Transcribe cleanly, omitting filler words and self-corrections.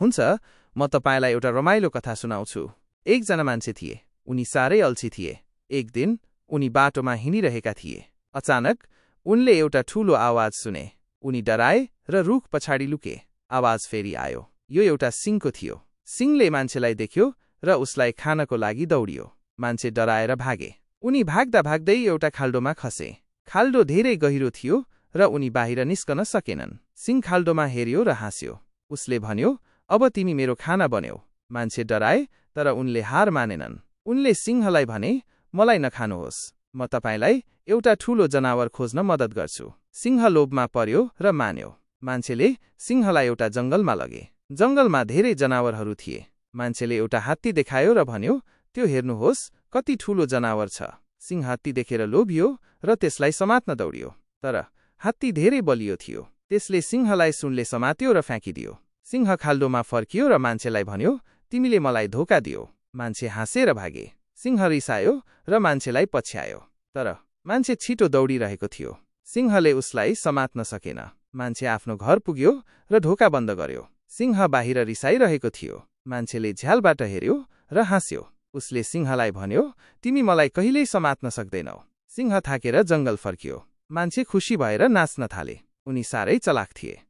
हुन्छ, म तपाईलाई एउटा रमाइलो कथा सुनाउँछु। एकजना मान्छे थिए। उनी साह्रै अल्छी थिए। एक दिन उनी बाटोमा हिँडिरहेका थिए। अचानक उनले एउटा ठूलो आवाज सुने। उनी डराए र रुख पछाडि लुके। आवाज फेरि आयो। यो एउटा सिंहको थियो। सिंहले मान्छेलाई देख्यो र उसलाई खानको लागि दौडियो। मान्छे डराएर भागे। उनी भाग्दा भाग्दै एउटा खाल्डोमा खसे। खाल्डो धेरै गहिरो थियो र उनी बाहिर निस्कन सकेनन्। सिंह खाल्डोमा हेर्यो र हाँस्यो। उसले भन्यो, अब तिमी मेरो खाना बन्यौ। मान्छे डराए, तर उनले हार मानेनन्। उनले सिंहलाई भने, मलाई नखानुहोस्, म तपाईलाई एउटा ठूलो जनावर खोज्न मद्दत गर्छु। सिंह लोभमा पर्यो र मान्यो। मान्छेले सिंहलाई एउटा जंगलमा लगे। जंगलमा धेरै जनावरहरू थिए। मान्छेले एउटा हात्ती देखायो र भन्यो, त्यो हेर्नुहोस् कति ठूलो जनावर छ। सिंह हात्ती देखेर लोभियो र त्यसलाई समात्न दौडियो। तर हात्ती धेरै बलियो थियो। त्यसले सिंहलाई सुनले समात्यो र फ्याँकिदियो। सिंह खाल्डोमा फर्कियो र मान्छेलाई भन्यो, तिमीले मलाई धोका दियो। मान्छे हाँसेर भागे। सिंह रिसायो र मान्छेलाई पछ्यायो। तर मान्छे छिटो दौडिरहेको थियो। सिंहले उसलाई समात्न सकेन। मान्छे आफ्नो घर पुग्यो र ढोका बन्द गर्यो। सिंह बाहिर रिसाइरहेको थियो। मान्छेले झ्यालबाट हेर्यो र हाँस्यो। उसले सिंहलाई भन्यो, तिमी मलाई कहिल्यै समात्न सक्दैनौ। सिंह थाकेर जंगल फर्कियो। मान्छे खुसी भएर नाच्न थाले। उनी साह्रै चलाक थिए।